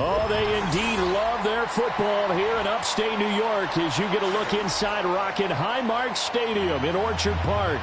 Oh, they indeed love their football here in upstate New York as you get a look inside Rocket Highmark Stadium in Orchard Park.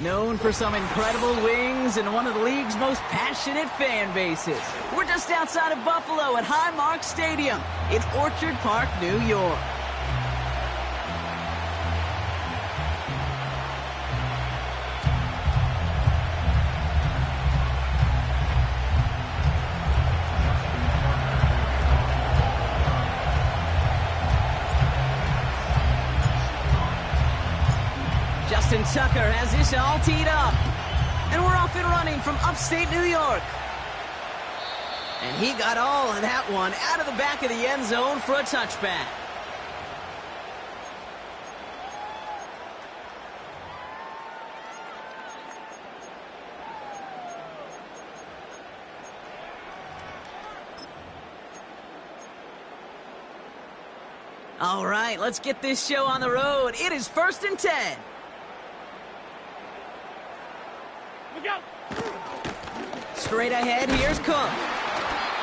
Known for some incredible wings and one of the league's most passionate fan bases. We're just outside of Buffalo at Highmark Stadium in Orchard Park, New York. Justin Tucker has this all teed up. And we're off and running from upstate New York. And he got all of that one out of the back of the end zone for a touchback. All right, let's get this show on the road. It is 1st and 10. Straight ahead, here's Cook.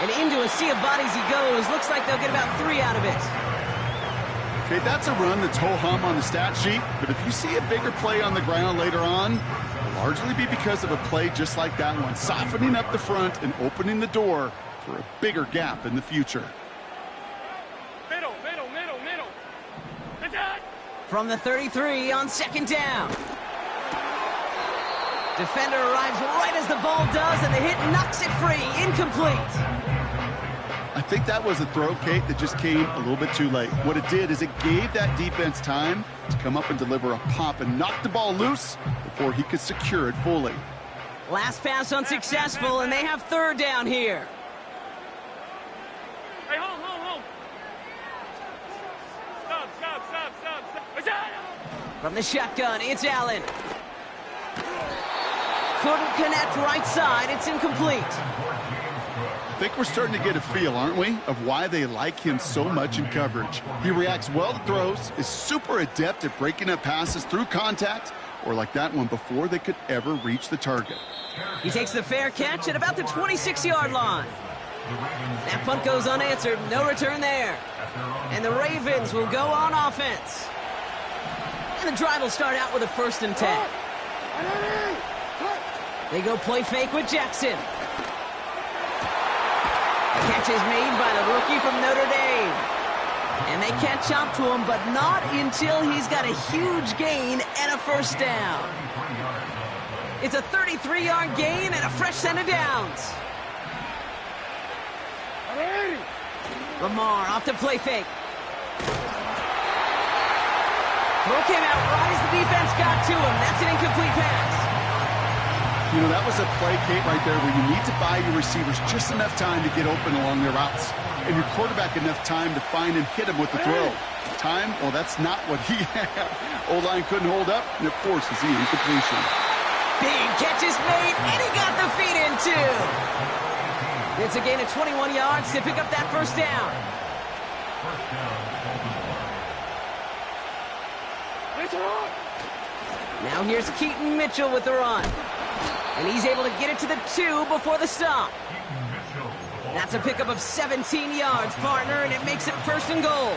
And into a sea of bodies he goes. Looks like they'll get about 3 out of it. Okay, that's a run that's ho-hum on the stat sheet, but if you see a bigger play on the ground later on, it'll largely be because of a play just like that one, softening up the front and opening the door for a bigger gap in the future. Middle. From the 33 on 2nd down. Defender arrives right as the ball does, and the hit knocks it free. Incomplete. I think that was a throw, Kate, that just came a little bit too late. What it did is it gave that defense time to come up and deliver a pop and knock the ball loose before he could secure it fully. Last pass unsuccessful, and they have 3rd down here. Hey, hold. Stop. From the shotgun, it's Allen. Couldn't connect right side. It's incomplete. I think we're starting to get a feel, aren't we, of why they like him so much in coverage. He reacts well to throws, is super adept at breaking up passes through contact, or like that one before they could ever reach the target. He takes the fair catch at about the 26-yard line. That punt goes unanswered. No return there. And the Ravens will go on offense. And the drive will start out with a 1st and 10. They go play fake with Jackson. The catch is made by the rookie from Notre Dame. And they catch up to him, but not until he's got a huge gain and a 1st down. It's a 33-yard gain and a fresh set of downs. Lamar off to play fake. Throw came out right as the defense got to him. That's an incomplete pass. You know, that was a play, Kate, right there where you need to buy your receivers just enough time to get open along their routes. And your quarterback enough time to find and hit him with the throw. Time? Well, that's not what he had. O-line couldn't hold up, and it forces the incompletion. Big catch is made, and he got the feet in, too. It's a gain of 21 yards to pick up that 1st down. Now here's Keaton Mitchell with the run. And he's able to get it to the 2 before the stop. That's a pickup of 17 yards, partner, and it makes it 1st and goal.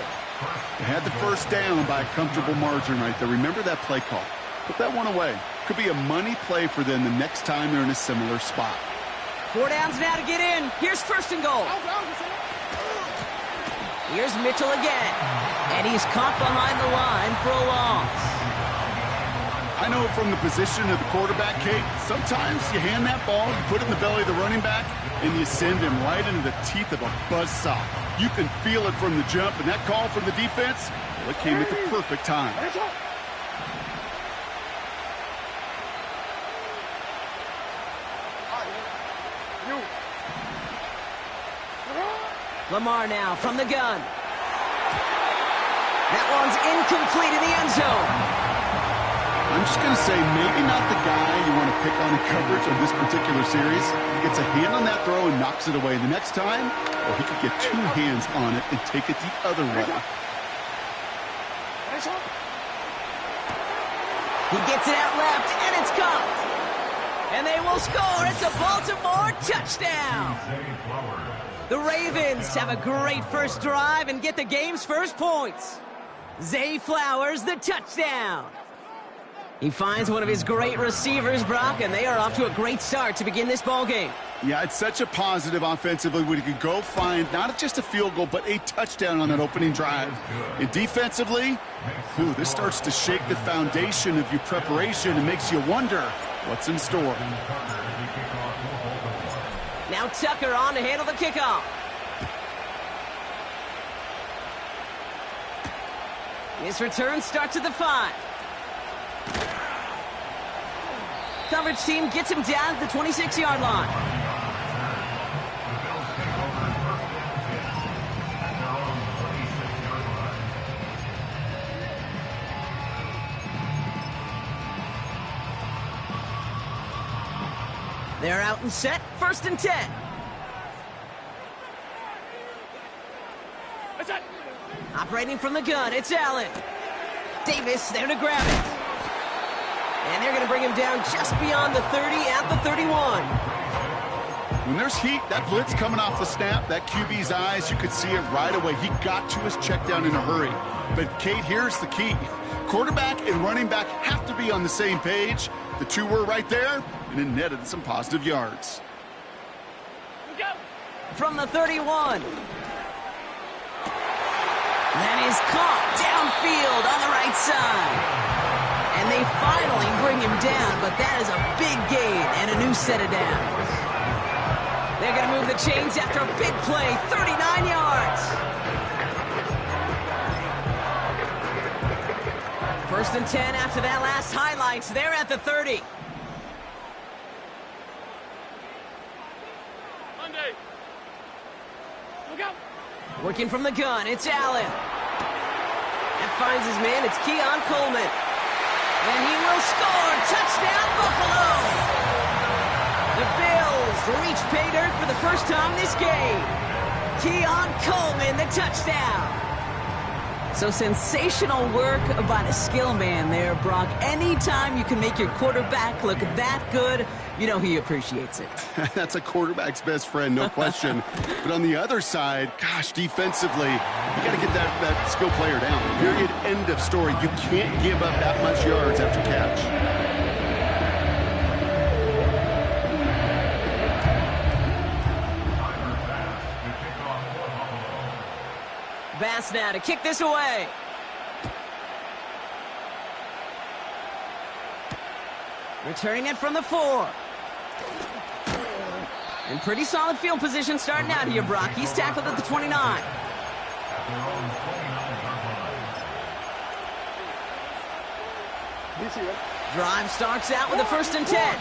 They had the first down by a comfortable margin right there. Remember that play call. Put that one away. Could be a money play for them the next time they're in a similar spot. 4 downs now to get in. Here's 1st and goal. Here's Mitchell again. And he's caught behind the line for a loss. I know from the position of the quarterback, Kate, sometimes you hand that ball, you put it in the belly of the running back, and you send him right into the teeth of a buzzsaw. You can feel it from the jump, and that call from the defense, well, it came at the perfect time. Lamar now from the gun. That one's incomplete in the end zone. I'm just going to say maybe not the guy you want to pick on in coverage on this particular series. Gets a hand on that throw and knocks it away. The next time, well, he could get 2 hands on it and take it the other way. He gets it out left, and it's caught. And they will score. It's a Baltimore touchdown. The Ravens have a great first drive and get the game's first points. Zay Flowers, the touchdown. He finds one of his great receivers, Brock, and they are off to a great start to begin this ballgame. Yeah, it's such a positive offensively when you can go find not just a field goal, but a touchdown on that opening drive. And defensively, this starts to shake the foundation of your preparation and makes you wonder what's in store. Now Tucker on to handle the kickoff. His return starts at the 5. Coverage team gets him down at the 26-yard line. They're out and set, 1st and 10. Operating from the gun, it's Allen. Davis there to grab it. And they're going to bring him down just beyond the 30 at the 31. When there's heat, that blitz coming off the snap, that QB's eyes, you could see it right away. He got to his check down in a hurry. But, Kate, here's the key. Quarterback and running back have to be on the same page. The two were right there, and it netted some positive yards. From the 31. That is caught downfield on the right side. And they finally bring him down, but that is a big gain and a new set of downs. They're going to move the chains after a big play, 39 yards. 1st and 10 after that last highlights. They're at the 30. Monday. Look out. Working from the gun, it's Allen. That finds his man, it's Keon Coleman. And he will score. Touchdown, Buffalo. The Bills reach pay dirt for the first time this game. Keon Coleman, the touchdown. So sensational work by the skill man there, Brock. Anytime you can make your quarterback look that good, you know he appreciates it. That's a quarterback's best friend, no question. But on the other side, gosh, defensively, you got to get that skill player down. Period, end of story. You can't give up that much yards after catch. Bass now to kick this away. Returning it from the 4. And pretty solid field position starting out here, Brock. He's tackled at the 29. Drive starts out with a 1st and 10.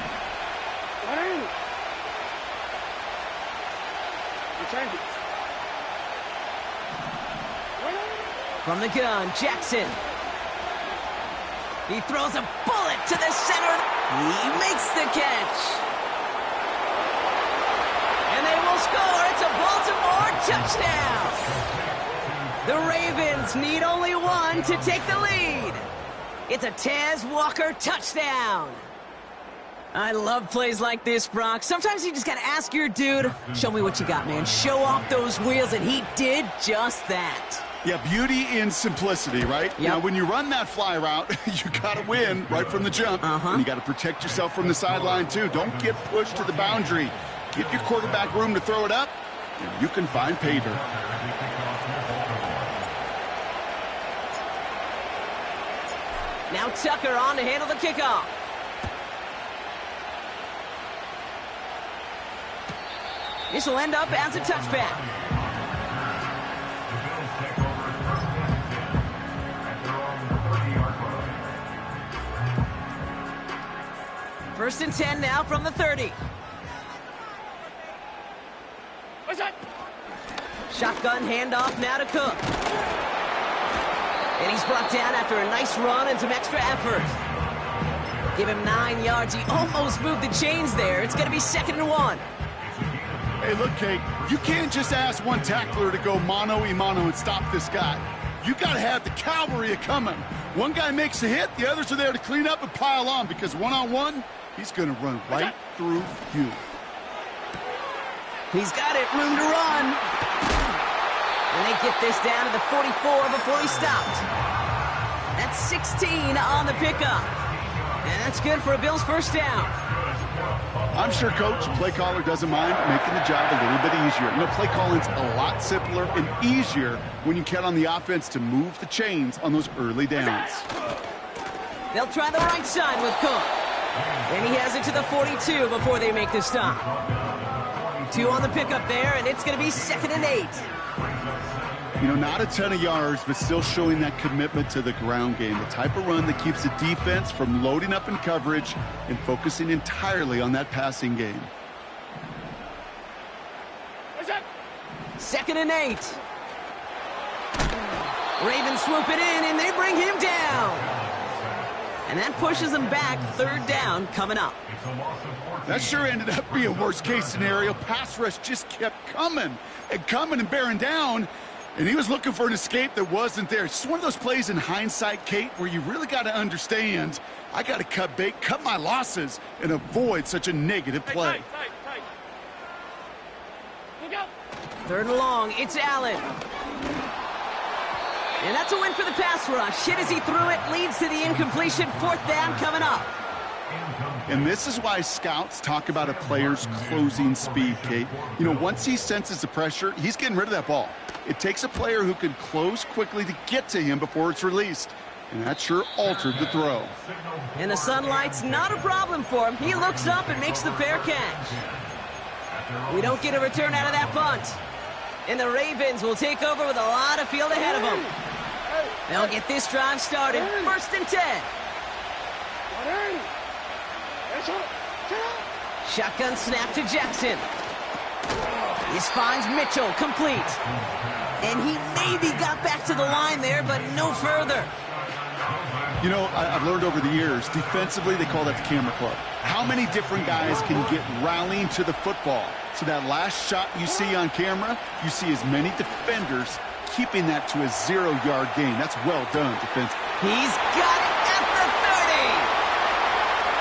From the gun, Jackson. He throws a bullet to the center. He makes the catch. And they will score. It's a Baltimore touchdown. The Ravens need only one to take the lead. It's a Tez Walker touchdown. I love plays like this, Brock. Sometimes you just got to ask your dude, show me what you got, man. Show off those wheels, and he did just that. Yeah, beauty in simplicity, right? Yep. Now, when you run that fly route, you got to win right from the jump. And you got to protect yourself from the sideline, too. Don't get pushed to the boundary. Give your quarterback room to throw it up, and you can find pay dirt. Now Tucker on to handle the kickoff. This will end up as a touchback. First and 10 now from the 30. What's that? Shotgun handoff now to Cook. And he's brought down after a nice run and some extra effort. Give him 9 yards. He almost moved the chains there. It's going to be 2nd and 1. Hey, look, Kate, you can't just ask one tackler to go mano-a-mano and stop this guy. You got to have the cavalry coming. One guy makes a hit, the others are there to clean up and pile on, because one-on-one, he's going to run right through you. He's got it, room to run. And they get this down to the 44 before he stopped. That's 16 on the pickup. And that's good for a Bills first down. I'm sure Coach, play caller, doesn't mind making the job a little bit easier. You know, play calling's a lot simpler and easier when you count on the offense to move the chains on those early downs. They'll try the right side with Cook. And he has it to the 42 before they make the stop. 2 on the pickup there, and it's going to be 2nd and 8. You know, not a ton of yards, but still showing that commitment to the ground game. The type of run that keeps the defense from loading up in coverage and focusing entirely on that passing game. What's that? 2nd and 8. Ravens swoop it in, and they bring him down. And that pushes them back. 3rd down coming up. That sure ended up being worst-case scenario. Pass rush just kept coming and bearing down. And he was looking for an escape that wasn't there. It's just one of those plays in hindsight, Kate, where you really got to understand, I got to cut bait, cut my losses, and avoid such a negative play. Tight. Look out. 3rd and long, it's Allen. And that's a win for the pass rush. Hit as he threw it, leads to the incompletion. 4th down coming up. And this is why scouts talk about a player's closing speed, Kate. You know, once he senses the pressure, he's getting rid of that ball. It takes a player who can close quickly to get to him before it's released. And that sure altered the throw. And the sunlight's not a problem for him. He looks up and makes the fair catch. We don't get a return out of that punt. And the Ravens will take over with a lot of field ahead of them. They'll get this drive started. 1st and 10. Shotgun snap to Jackson. This finds Mitchell, complete. And he maybe got back to the line there, but no further. You know, I've learned over the years, defensively, they call that the camera club. How many different guys can get rallying to the football? So that last shot you see on camera, you see as many defenders keeping that to a 0-yard gain. That's well done, defense. He's got it at the 30.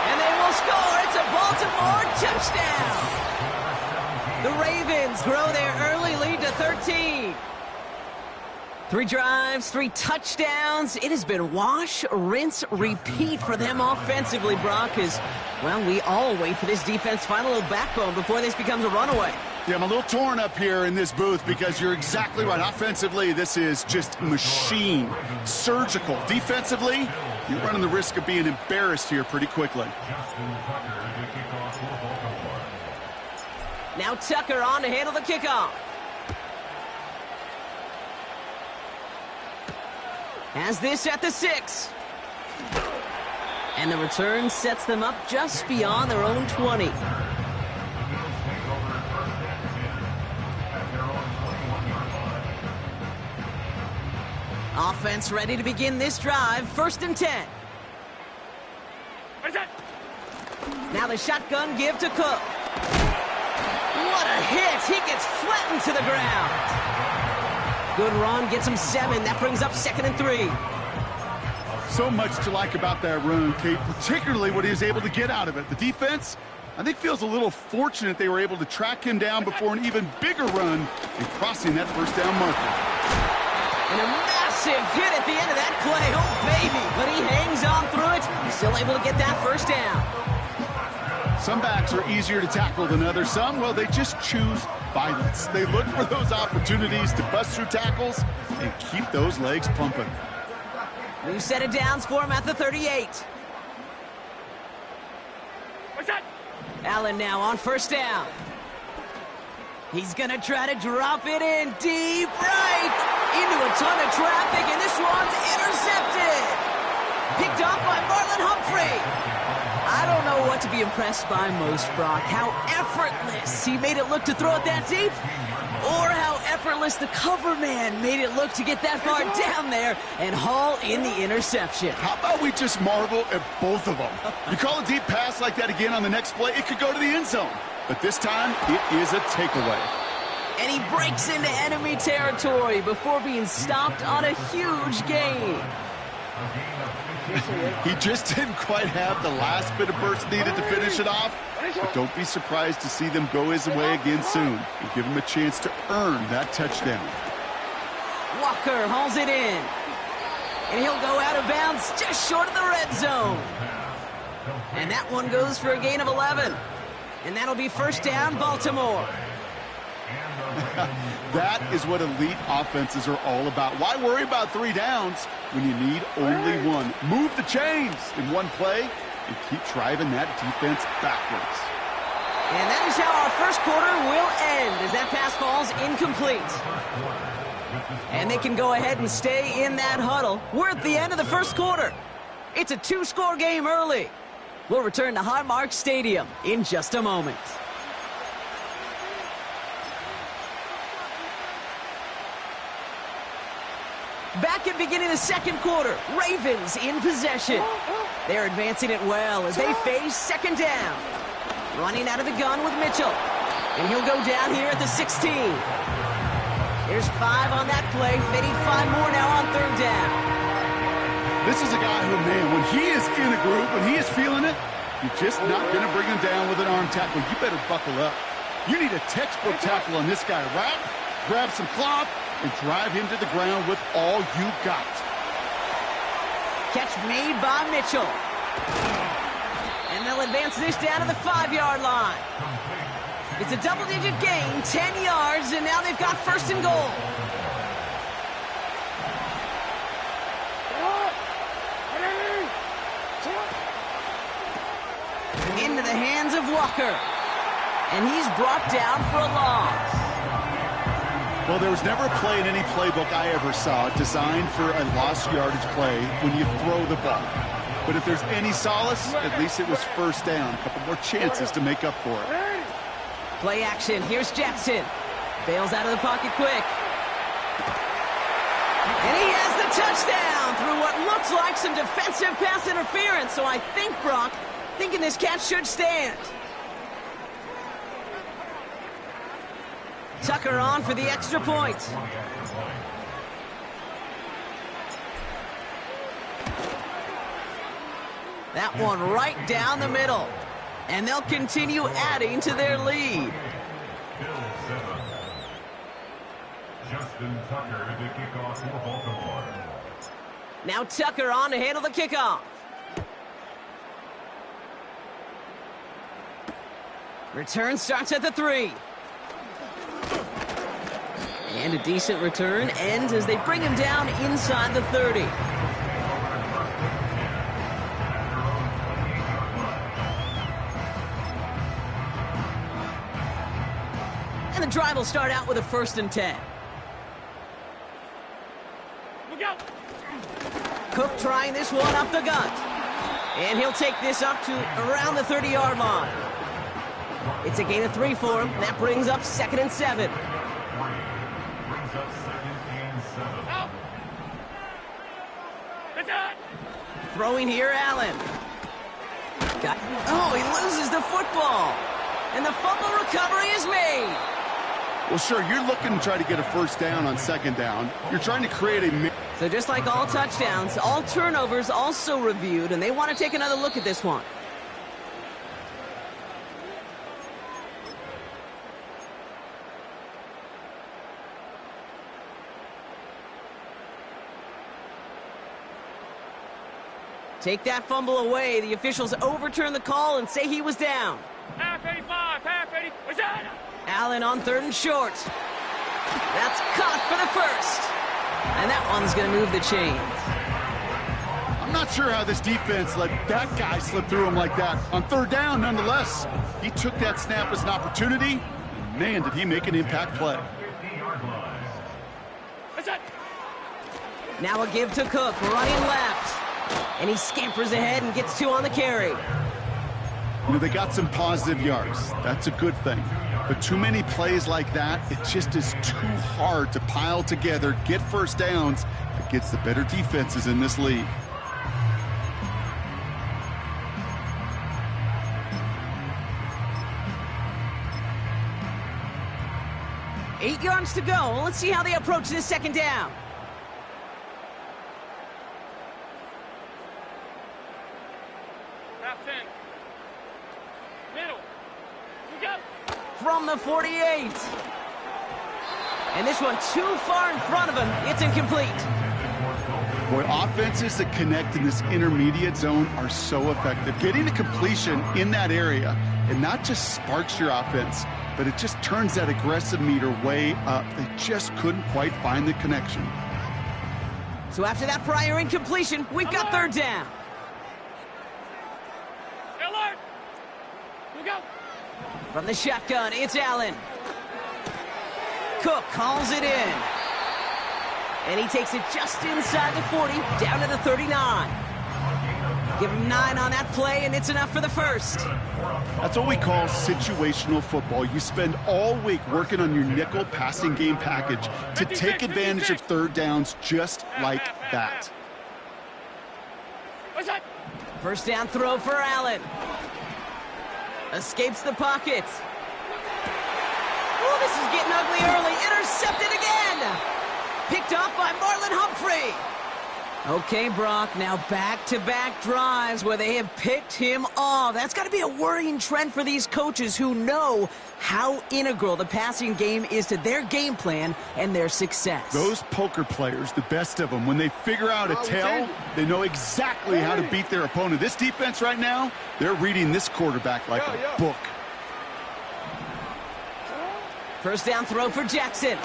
And they will score. It's a Baltimore touchdown. The Ravens grow their early lead to 13. 3 drives, 3 touchdowns. It has been wash, rinse, repeat for them offensively, Brock, as, well, we all wait for this defense to find a little backbone before this becomes a runaway. Yeah, I'm a little torn up here in this booth because you're exactly right. Offensively, this is just machine, surgical. Defensively, you're running the risk of being embarrassed here pretty quickly. Now Tucker on to handle the kickoff. Has this at the 6. And the return sets them up just beyond their own 20. Offense ready to begin this drive. 1st and 10. What's that? Now the shotgun give to Cook. What a hit! He gets flattened to the ground. Good run, gets him 7. That brings up 2nd and 3. So much to like about that run, Kate, particularly what he was able to get out of it. The defense, I think, feels a little fortunate they were able to track him down before an even bigger run and crossing that first down marker. And a massive hit at the end of that play. Oh, baby. But he hangs on through it. He's still able to get that first down. Some backs are easier to tackle than others. Some, well, they just choose violence. They look for those opportunities to bust through tackles and keep those legs pumping. New set of downs for him at the 38. What's that? Allen now on first down. He's going to try to drop it in deep right into a ton of traffic, and this one's intercepted. Picked off by Marlon Humphrey. I don't know what to be impressed by most, Brock. How effortless he made it look to throw it that deep, or how effortless the cover man made it look to get that far down there and haul in the interception. How about we just marvel at both of them? You call a deep pass like that again on the next play, it could go to the end zone. But this time, it is a takeaway. And he breaks into enemy territory before being stopped on a huge gain. He just didn't quite have the last bit of burst needed to finish it off. But don't be surprised to see them go his way again soon and give him a chance to earn that touchdown. Walker hauls it in. And he'll go out of bounds just short of the red zone. And that one goes for a gain of 11. And that'll be first down, Baltimore. That is what elite offenses are all about. Why worry about 3 downs when you need only one? Move the chains in one play and keep driving that defense backwards. And that is how our first quarter will end as that pass falls incomplete. And they can go ahead and stay in that huddle. We're at the end of the first quarter. It's a 2-score game early. We'll return to Highmark Stadium in just a moment. Back at beginning of the second quarter, Ravens in possession. They're advancing it well as they face second down. Running out of the gun with Mitchell. And he'll go down here at the 16. There's 5 on that play. They need 5 more now on third down. This is a guy who, man, when he is in a group, when he is feeling it, you're just not going to bring him down with an arm tackle. You better buckle up. You need a textbook tackle on this guy. Wrap, grab some cloth, and drive him to the ground with all you got. Catch made by Mitchell. And they'll advance this down to the 5-yard line. It's a double-digit gain, 10 yards, and now they've got first and goal. Into the hands of Walker. And he's brought down for a loss. Well, there was never a play in any playbook I ever saw designed for a lost yardage play when you throw the ball. But if there's any solace, at least it was first down. A couple more chances to make up for it. Play action. Here's Jackson. Bails out of the pocket quick. And he has the touchdown through what looks like some defensive pass interference. So I think, Brock, thinking this catch should stand. Tucker on for the extra point. That one right down the middle. And they'll continue adding to their lead. Justin Tucker to kick off for Baltimore. Now Tucker on to handle the kickoff. Return starts at the 3. And a decent return ends as they bring him down inside the 30. And the drive will start out with a 1st and 10. Look out! Cook trying this one up the gut. And he'll take this up to around the 30-yard line. It's a gain of 3 for him. That brings up 2nd and 7. Out! That's it! Throwing here, Allen. Oh, he loses the football. And the fumble recovery is made. Well, sure, you're looking to try to get a first down on 2nd down. You're trying to create a So just like all touchdowns, all turnovers also reviewed, and they want to take another look at this one. Take that fumble away. The officials overturn the call and say he was down. Half 85, half 80. What's that? Allen on 3rd and short. That's caught for the first. And that one's going to move the chains. I'm not sure how this defense let that guy slip through him like that. On 3rd down, nonetheless, he took that snap as an opportunity. And man, did he make an impact play. What's that? Now a give to Cook, running left. And he scampers ahead and gets 2 on the carry. You know, they got some positive yards. That's a good thing. But too many plays like that, it just is too hard to pile together, get first downs against the better defenses in this league. Eight yards to go. Let's see how they approach this 2nd down. Half 10. Middle. We go. From the 48. And this one too far in front of him. It's incomplete. Boy, offenses that connect in this intermediate zone are so effective. Getting a completion in that area, it not just sparks your offense, but it just turns that aggressive meter way up. They just couldn't quite find the connection. So after that prior incompletion, we've got 3rd down. Alert. We go. From the shotgun, it's Allen. Cook calls it in. And he takes it just inside the 40, down to the 39. Give him 9 on that play, and it's enough for the first. That's what we call situational football. You spend all week working on your nickel passing game package to take advantage of 3rd downs just like that. What's that? First down throw for Allen. Escapes the pocket. Oh, this is getting ugly early. Intercepted again. Picked off by Marlon Humphrey. Okay, Brock, now back-to-back drives where they have picked him off. That's got to be a worrying trend for these coaches who know how integral the passing game is to their game plan and their success. Those poker players, the best of them, when they figure out a tell, they know exactly how to beat their opponent. This defense right now, they're reading this quarterback like a book. First down throw for Jackson.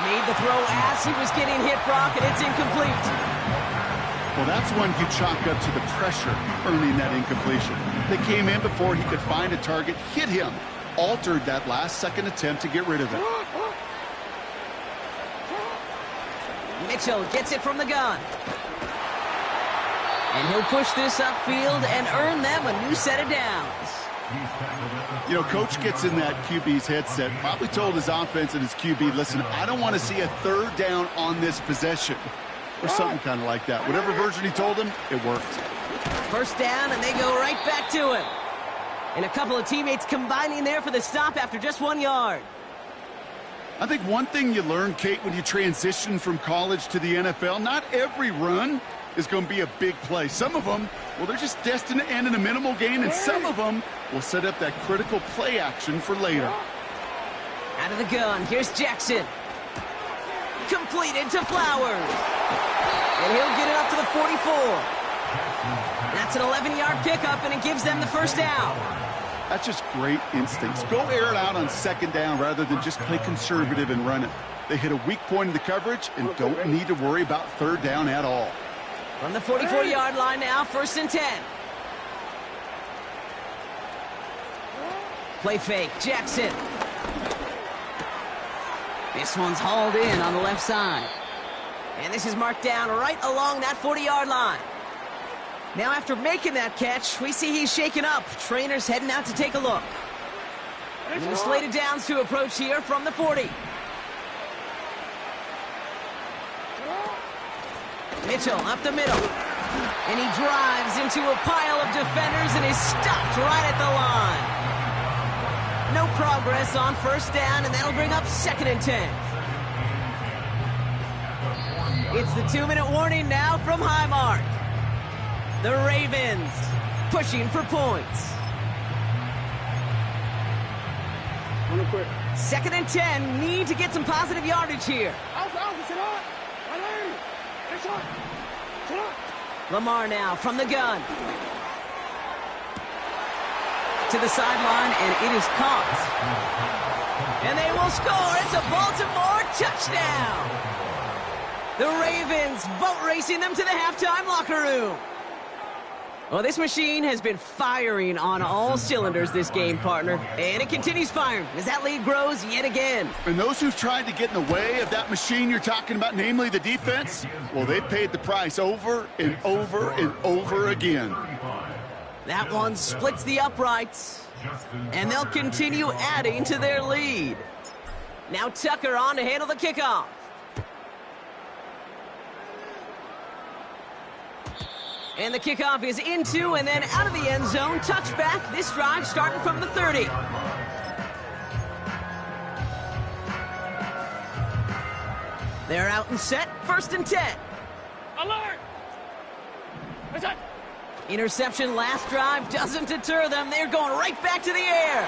Made the throw as he was getting hit, Brock, and it's incomplete. Well, that's one you chalk up to the pressure earning that incompletion. They came in before he could find a target, hit him, altered that last-second attempt to get rid of it. Mitchell gets it from the gun. And he'll push this upfield and earn them a new set of downs. You know, coach gets in that QB's headset, probably told his offense and his QB, listen, I don't want to see a 3rd down on this possession. Or something kind of like that. Whatever version he told him, it worked. First down, and they go right back to him. And a couple of teammates combining there for the stop after just 1 yard. I think one thing you learn, Kate, when you transition from college to the NFL, not every run is going to be a big play. Some of them, well, they're just destined to end in a minimal gain, and some of them will set up that critical play action for later. Out of the gun, here's Jackson. Completed to Flowers. And he'll get it up to the 44. That's an 11-yard pickup, and it gives them the first down. That's just great instincts. Go air it out on 2nd down rather than just play conservative and run it. They hit a weak point in the coverage and don't need to worry about 3rd down at all. From the 44-yard line now, 1st and 10. Play fake, Jackson. This one's hauled in on the left side. And this is marked down right along that 40-yard line. Now after making that catch, we see he's shaken up. Trainer's heading out to take a look. New slated downs to approach here from the 40. Mitchell up the middle. And he drives into a pile of defenders and is stopped right at the line. No progress on 1st down, and that'll bring up 2nd and 10. It's the 2-minute warning now from Highmark. The Ravens pushing for points. 2nd and 10, need to get some positive yardage here. Lamar now from the gun. To the sideline, and it is caught. And they will score. It's a Baltimore touchdown. The Ravens boat racing them to the halftime locker room. Well, this machine has been firing on all cylinders this game, partner. And it continues firing as that lead grows yet again. And those who've tried to get in the way of that machine you're talking about, namely the defense, well, they've paid the price over and over and over again. That one splits the uprights. And they'll continue adding to their lead. Now Tucker on to handle the kickoff. And the kickoff is into and then out of the end zone. Touchback. This drive starting from the 30. They're out and set. 1st and 10. Alert! What's that? Interception last drive doesn't deter them. They're going right back to the air.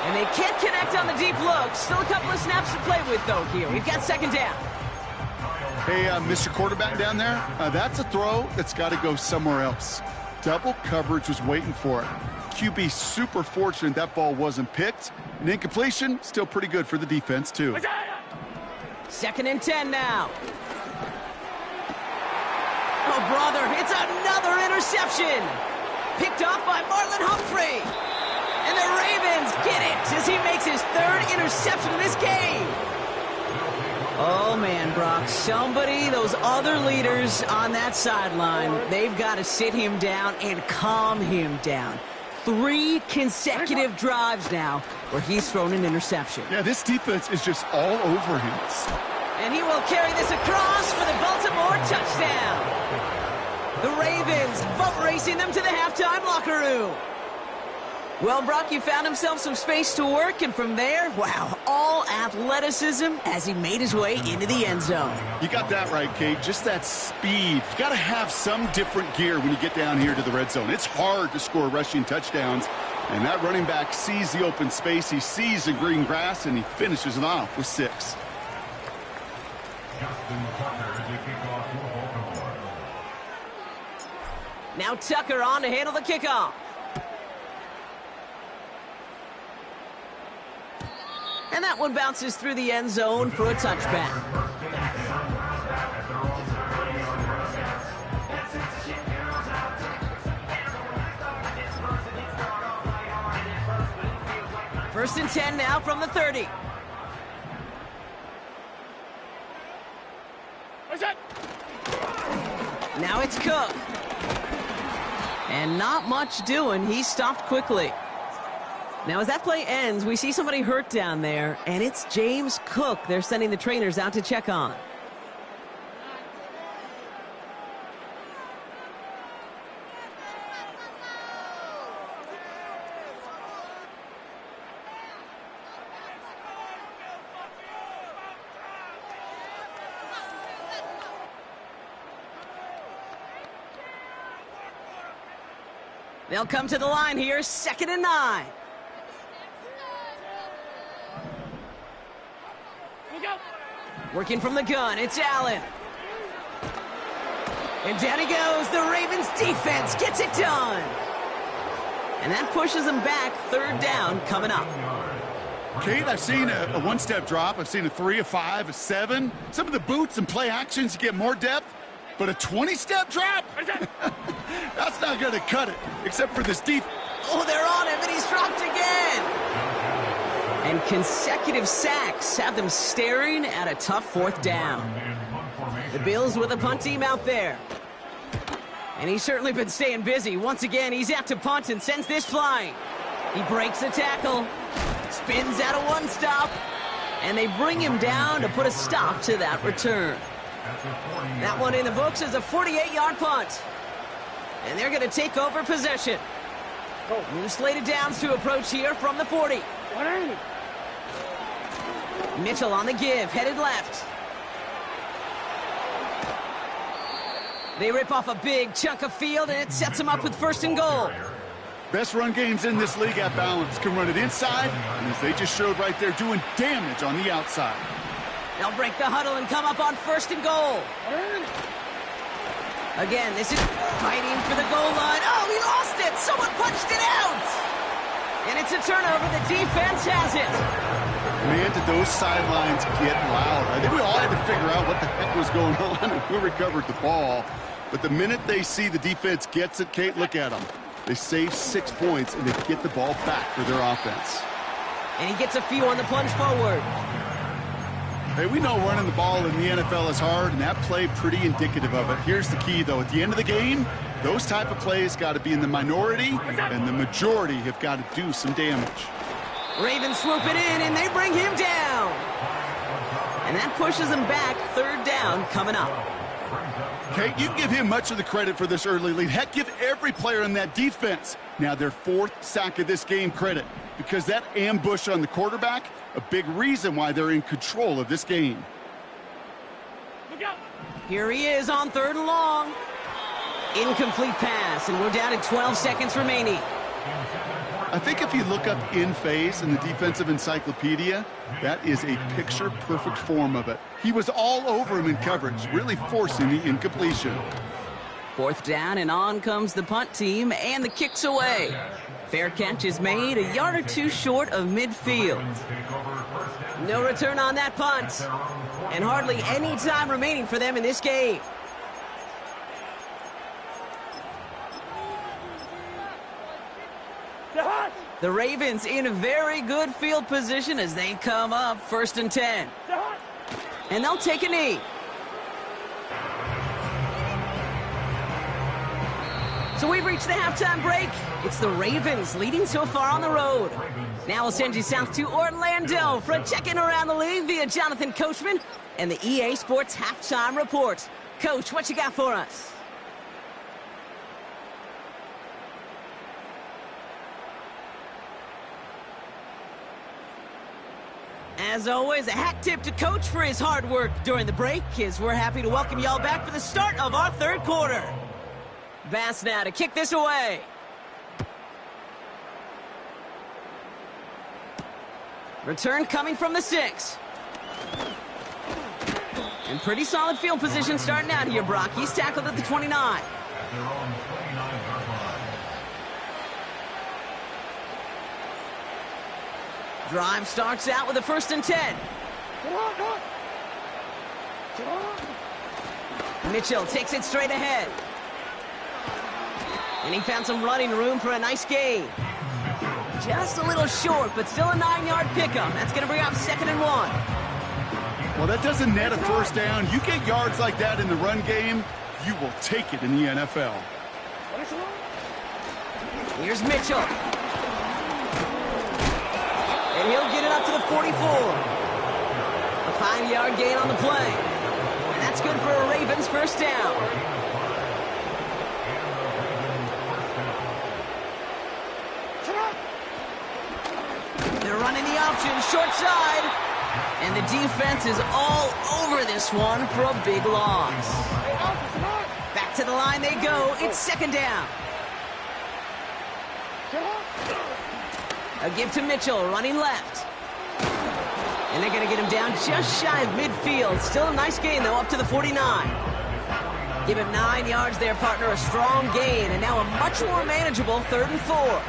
And they can't connect on the deep look. Still a couple of snaps to play with, though, here. We've got 2nd down. Hey, Mr. Quarterback down there, that's a throw that's got to go somewhere else. Double coverage was waiting for it. QB super fortunate that ball wasn't picked. And incompletion, still pretty good for the defense, too. 2nd and 10 now. Oh, brother, it's another interception. Picked off by Marlon Humphrey. And the Ravens get it as he makes his 3rd interception of this game. Oh, man, Brock, those other leaders on that sideline, they've got to sit him down and calm him down. 3 consecutive drives now where he's thrown an interception. Yeah, this defense is just all over him. And he will carry this across for the Baltimore touchdown. The Ravens boat racing them to the halftime locker room. Well, Brock, he found himself some space to work, and from there, wow, all athleticism as he made his way into the end zone. You got that right, Kate. Just that speed. You got to have some different gear when you get down here to the red zone. It's hard to score rushing touchdowns, and that running back sees the open space, he sees the green grass, and he finishes it off with 6. Justin Tucker to kick off for Baltimore. Now Tucker on to handle the kickoff. And that one bounces through the end zone for a touchback. First and 10 now from the 30. What's that? Now it's Cook. And not much doing. He stopped quickly. Now, as that play ends, we see somebody hurt down there, and it's James Cook they're sending the trainers out to check on. They'll come to the line here, 2nd and 9. Working from the gun, it's Allen. And down he goes. The Ravens defense gets it done. And that pushes them back. 3rd down coming up. Kate, I've seen a one-step drop. I've seen a 3, a 5, a 7. Some of the boots and play actions get more depth. But a 20-step drop? That's not going to cut it, except for this defense. Oh, they're on him, and he's dropped again. And consecutive sacks have them staring at a tough 4th down. The Bills with a punt team out there. And he's certainly been staying busy. Once again, he's out to punt and sends this flying. He breaks a tackle, spins out of one stop, and they bring him down to put a stop to that return. That one in the books is a 48-yard punt. And they're going to take over possession. New slated downs to approach here from the 40. Mitchell on the give, headed left. They rip off a big chunk of field, and it sets them up with 1st and goal. Best run games in this league at balance. Can run it inside, and as they just showed right there, doing damage on the outside. They'll break the huddle and come up on 1st and goal. Again, this is fighting for the goal line. Oh, he lost it. Someone punched it out. And it's a turnover. The defense has it. Man, did those sidelines get loud. I think we all had to figure out what the heck was going on and who recovered the ball. But the minute they see the defense gets it, Kate, look at them. They save 6 points, and they get the ball back for their offense. And he gets a few on the plunge forward. Hey, we know running the ball in the NFL is hard, and that play pretty indicative of it. Here's the key, though. At the end of the game, those type of plays got to be in the minority, and the majority have got to do some damage. Ravens swoop it in, and they bring him down. And that pushes them back. 3rd down coming up. Kate, you give him much of the credit for this early lead. Heck, give every player in that defense now their 4th sack of this game credit, because that ambush on the quarterback, a big reason why they're in control of this game. Here he is on 3rd and long. Incomplete pass, and we're down to 12 seconds remaining. I think if you look up in phase in the defensive encyclopedia, that is a picture-perfect form of it. He was all over him in coverage, really forcing the incompletion. 4th down, and on comes the punt team, and the kick's away. Fair catch is made, a yard or 2 short of midfield. No return on that punt, and hardly any time remaining for them in this game. The Ravens in very good field position as they come up 1st and 10. And they'll take a knee. So we've reached the halftime break. It's the Ravens leading so far on the road. Now we'll send you south to Orlando for a check-in around the league via Jonathan Coachman and the EA Sports Halftime Report. Coach, what you got for us? As always, a hat tip to Coach for his hard work during the break, as we're happy to welcome y'all back for the start of our 3rd quarter. Bass now to kick this away. Return coming from the 6. And pretty solid field position starting out here, Brock. He's tackled at the 29. Drive starts out with a 1st and 10. Mitchell takes it straight ahead. And he found some running room for a nice gain. Just a little short, but still a 9-yard pickup. That's going to bring up 2nd and 1. Well, that doesn't net a 1st down. You get yards like that in the run game, you will take it in the NFL. Here's Mitchell. And he'll get it up to the 44. A 5-yard gain on the play. And that's good for a Ravens 1st down. They're running the option, short side. And the defense is all over this one for a big loss. Back to the line they go. It's 2nd down. A give to Mitchell, running left. And they're going to get him down just shy of midfield. Still a nice gain, though, up to the 49. Give him 9 yards there, partner. A strong gain. And now a much more manageable 3rd and 4.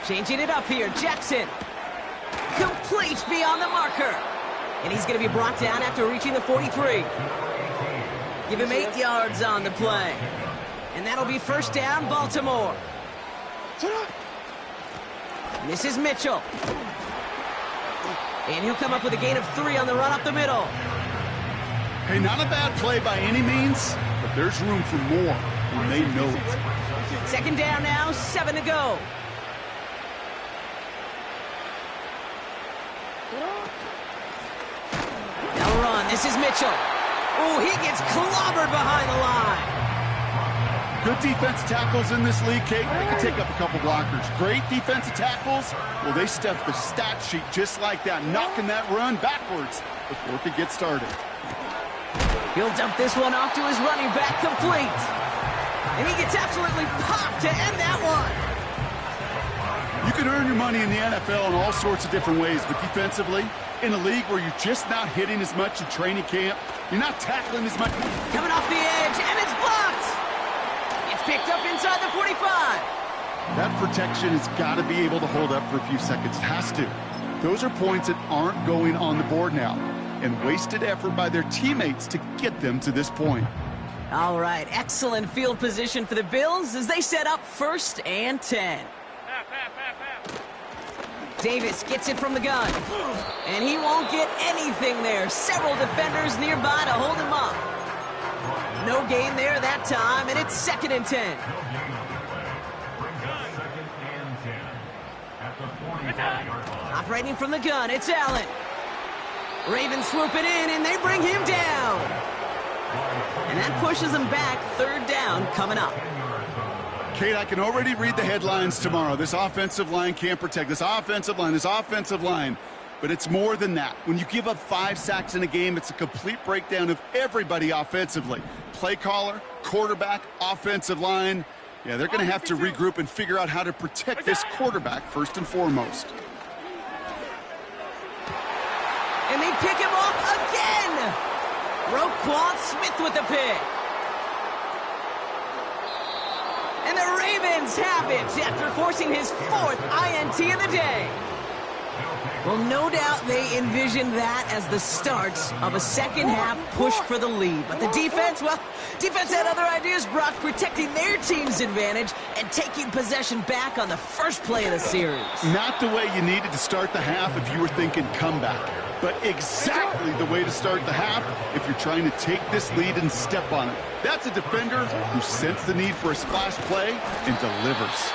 Changing it up here, Jackson. Complete beyond the marker. And he's going to be brought down after reaching the 43. Give him 8 yards on the play. And that'll be 1st down, Baltimore. And this is Mitchell. And he'll come up with a gain of 3 on the run up the middle. Hey, not a bad play by any means, but there's room for more, and they know it. 2nd down now, 7 to go. Now run, this is Mitchell. Oh, he gets clobbered behind the line. Good defensive tackles in this league, Kate. They can take up a couple blockers. Great defensive tackles. Well, they stuff the stat sheet just like that, knocking that run backwards before it could get started. He'll dump this one off to his running back, complete. And he gets absolutely popped to end that one. You can earn your money in the NFL in all sorts of different ways, but defensively, in a league where you're just not hitting as much in training camp, you're not tackling as much. Coming off the edge, and it's blocked. It's picked up inside the 45. That protection has got to be able to hold up for a few seconds. It has to. Those are points that aren't going on the board now, and wasted effort by their teammates to get them to this point. All right, excellent field position for the Bills as they set up 1st and 10. Davis gets it from the gun, and he won't get anything there. Several defenders nearby to hold him up. No gain there that time, and it's 2nd and 10. Operating from the gun, it's Allen. Ravens swoop it in, and they bring him down. And that pushes them back. 3rd down coming up. Kate, I can already read the headlines tomorrow. This offensive line can't protect. This offensive line. But it's more than that. When you give up 5 sacks in a game, it's a complete breakdown of everybody offensively. Play caller, quarterback, offensive line. Yeah, they're going to have to regroup and figure out how to protect this quarterback first and foremost. And they pick him off again. Roquan Smith with the pick. And the Ravens have it after forcing his 4th INT of the day. Well, no doubt they envisioned that as the start of a second-half push for the lead. But the defense, well, defense had other ideas, Brock, protecting their team's advantage and taking possession back on the first play of the series. Not the way you needed to start the half if you were thinking comeback, but exactly the way to start the half if you're trying to take this lead and step on it. That's a defender who sensed the need for a splash play and delivers.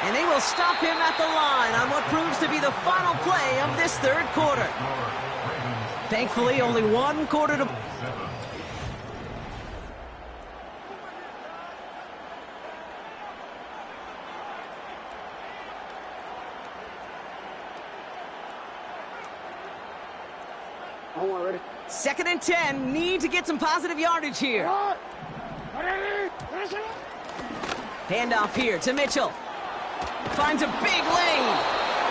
And they will stop him at the line on what proves to be the final play of this 3rd quarter. Thankfully, only 1 quarter to... Ready? 2nd and 10, need to get some positive yardage here. Handoff here to Mitchell. Finds a big lane,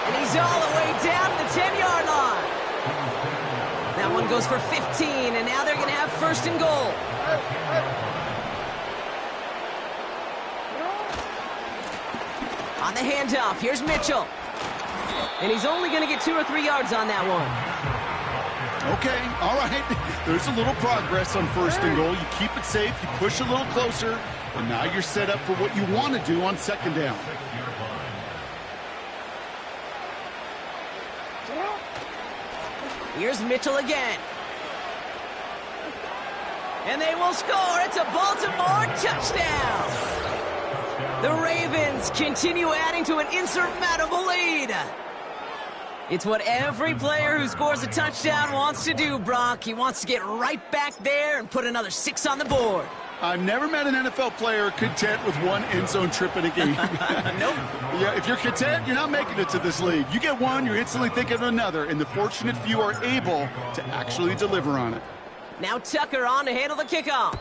and he's all the way down to the 10-yard line. That one goes for 15, and now they're going to have 1st and goal. On the handoff, here's Mitchell. And he's only going to get 2 or 3 yards on that one. Okay, all right. There's a little progress on 1st and goal. You keep it safe, you push a little closer, and now you're set up for what you want to do on 2nd down. Here's Mitchell again. And they will score. It's a Baltimore touchdown. The Ravens continue adding to an insurmountable lead. It's what every player who scores a touchdown wants to do, Brock. He wants to get right back there and put another 6 on the board. I've never met an NFL player content with 1 end zone trip in a game. Nope. Yeah, if you're content, you're not making it to this league. You get 1, you're instantly thinking of another, and the fortunate few are able to actually deliver on it. Now Tucker on to handle the kickoff.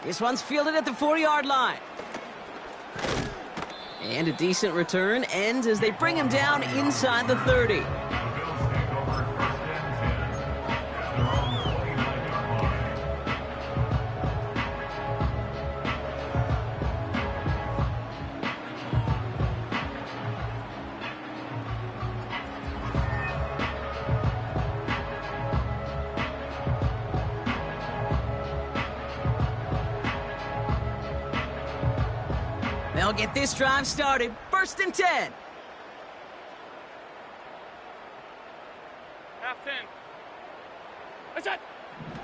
This one's fielded at the 4-yard line. And a decent return ends as they bring him down inside the 30. They'll get this drive started. 1st and 10. Half 10. What's that?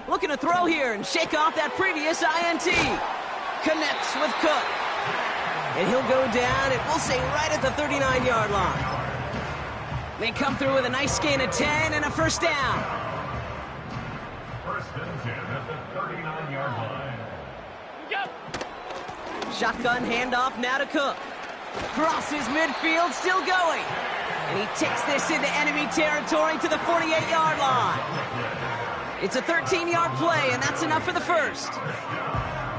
Looking to throw here and shake off that previous INT. Connects with Cook. And he'll go down, and we'll say right at the 39-yard line. They come through with a nice gain of 10 and a 1st down. 1st and 10 at the 39-yard line. Go! Shotgun handoff now to Cook. Crosses midfield, still going. And he takes this into enemy territory to the 48-yard line. It's a 13-yard play, and that's enough for the first.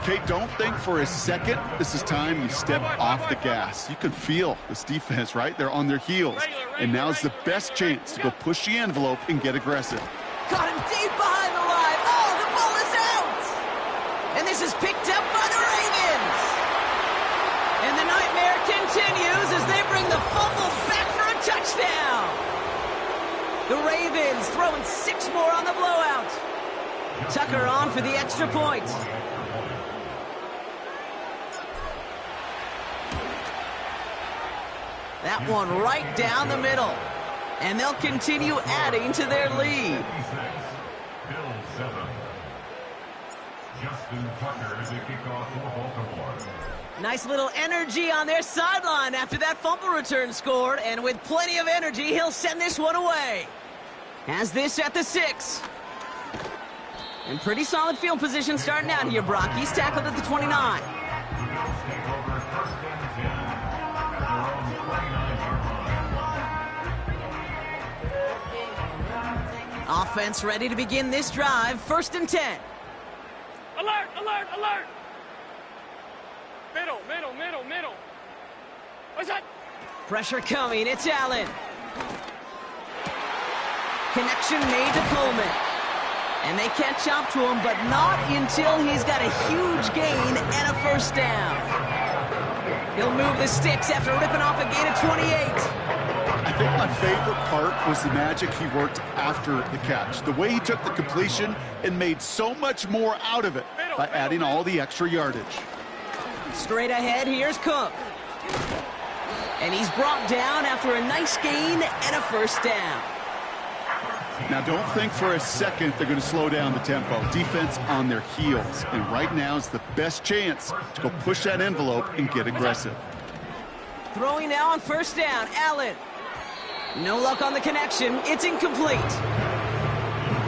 Kate, don't think for a second this is time you step off the gas. You can feel this defense, right? They're on their heels. And now's the best chance to go push the envelope and get aggressive. Got him deep behind the line. Oh, the ball is out! And this is picked up by the Ravens. And the nightmare continues as they bring the fumble back for a touchdown. The Ravens throwing 6 more on the blowout. Tucker on for the extra point. That one right down the middle. And they'll continue adding to their lead. Bill 7. Justin Tucker is the kickoff for Baltimore. Nice little energy on their sideline after that fumble return scored. And with plenty of energy, he'll send this one away. Has this at the 6. And pretty solid field position starting out here, Brock. He's tackled at the 29. Bills take over first and 10 at their own 29-yard line. Offense ready to begin this drive. First and 10. Alert, alert, alert. Middle, middle, middle, middle. What's that? Pressure coming. It's Allen. Connection made to Coleman. And they can't chop to him, but not until he's got a huge gain and a first down. He'll move the sticks after ripping off a gain of 28. I think my favorite part was the magic he worked after the catch. The way he took the completion and made so much more out of it by adding all the extra yardage. Straight ahead, here's Cook. And he's brought down after a nice gain and a first down. Now, don't think for a second they're going to slow down the tempo. Defense on their heels. And right now is the best chance to go push that envelope and get aggressive. Throwing now on first down, Allen. No luck on the connection. It's incomplete.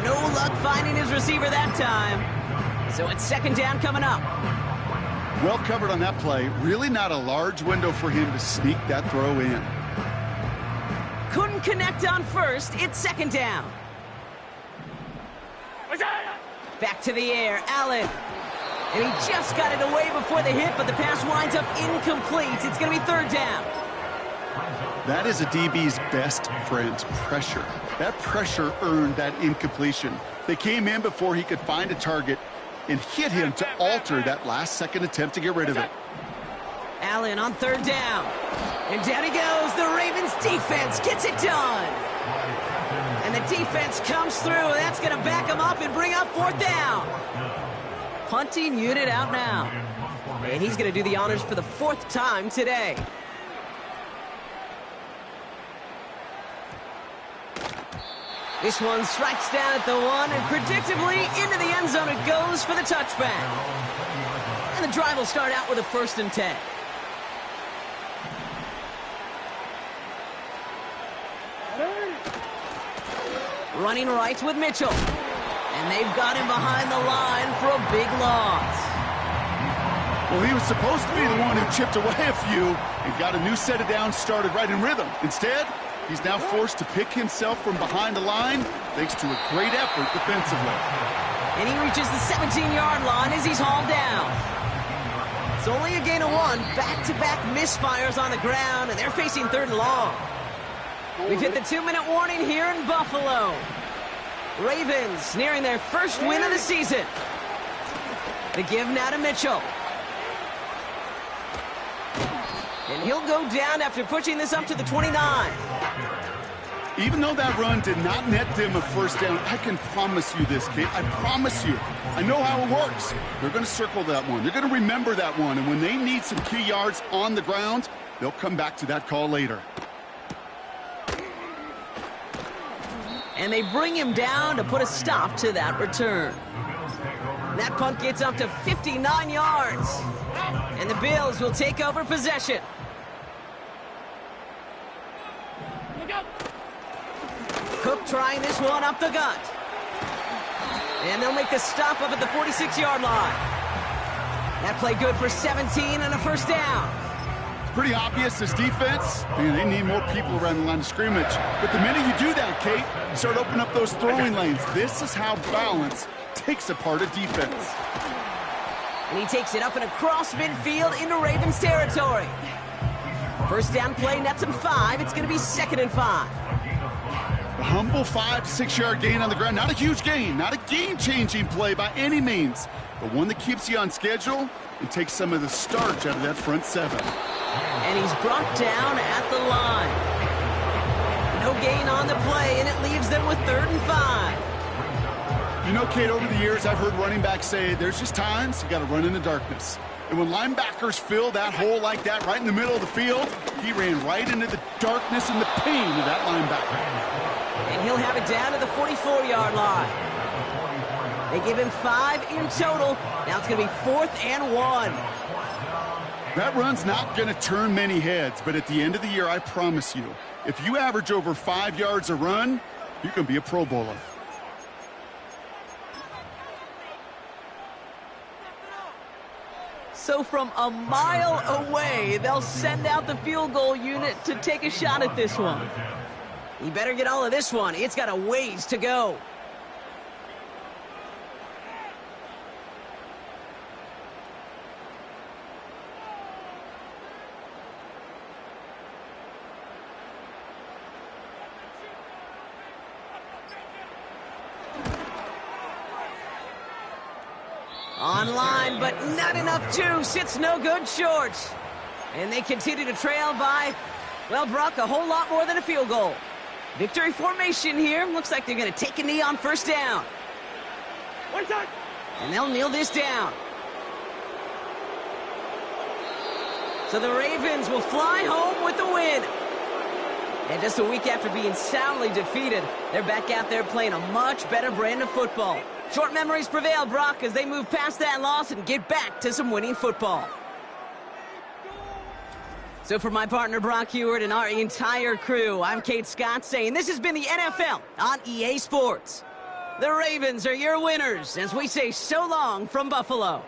No luck finding his receiver that time. So it's second down coming up. Well covered on that play. Really not a large window for him to sneak that throw in. Couldn't connect on first. It's second down. What's that? Back to the air, Allen. And he just got it away before the hit, but the pass winds up incomplete. It's going to be third down. That is a DB's best friend, pressure. That pressure earned that incompletion. They came in before he could find a target and hit him to alter that last-second attempt to get rid of it. Allen on third down. And down he goes. The Ravens defense gets it done. And the defense comes through, and that's going to back him up and bring up fourth down. Punting unit out now. And he's going to do the honors for the 4th time today. This one strikes down at the 1, and predictably into the end zone it goes for the touchback. And the drive will start out with a first and 10. Running right with Mitchell. And they've got him behind the line for a big loss. Well, he was supposed to be the one who chipped away a few and got a new set of downs started right in rhythm. Instead, he's now forced to pick himself from behind the line thanks to a great effort defensively. And he reaches the 17-yard line as he's hauled down. It's only a gain of 1. Back-to-back misfires on the ground, and they're facing third and long. We've hit the 2-minute warning here in Buffalo. Ravens nearing their first win of the season. The give now to Mitchell. And he'll go down after pushing this up to the 29. Even though that run did not net them a first down, I can promise you this, Kate. I promise you. I know how it works. They're going to circle that one. They're going to remember that one. And when they need some key yards on the ground, they'll come back to that call later. And they bring him down to put a stop to that return. That punt gets up to 59 yards. And the Bills will take over possession. Look out. Cook trying this one up the gut. And they'll make the stop up at the 46-yard line. That play good for 17 and a first down. Pretty obvious this defense. Man, they need more people around the line of scrimmage. But the minute you do that, Kate, you start opening up those throwing lanes. This is how balance takes apart a defense. And he takes it up and across midfield into Ravens territory. First down play, nets him 5. It's going to be 2nd and 5. A humble 5 to 6 yard gain on the ground. Not a huge gain, not a game-changing play by any means, but one that keeps you on schedule and takes some of the starch out of that front 7. And he's brought down at the line. No gain on the play, and it leaves them with 3rd and 5. You know, Kate, over the years, I've heard running backs say there's just times you got to run in the darkness. And when linebackers fill that hole like that right in the middle of the field, he ran right into the darkness and the pain of that linebacker. And he'll have it down to the 44-yard line. They give him 5 in total. Now it's going to be 4th and 1. That run's not going to turn many heads, but at the end of the year, I promise you, if you average over 5 yards a run, you can be a Pro Bowler. So from a mile away, they'll send out the field goal unit to take a shot at this one. You better get all of this one. It's got a ways to go. Online, but not enough juice. It's no good short. And they continue to trail by, well, Brock, a whole lot more than a field goal. Victory formation here. Looks like they're going to take a knee on 1st down. And they'll kneel this down. So the Ravens will fly home with the win. And just a week after being soundly defeated, they're back out there playing a much better brand of football. Short memories prevail, Brock, as they move past that loss and get back to some winning football. So for my partner, Brock Huard, and our entire crew, I'm Kate Scott saying this has been the NFL on EA Sports. The Ravens are your winners as we say so long from Buffalo.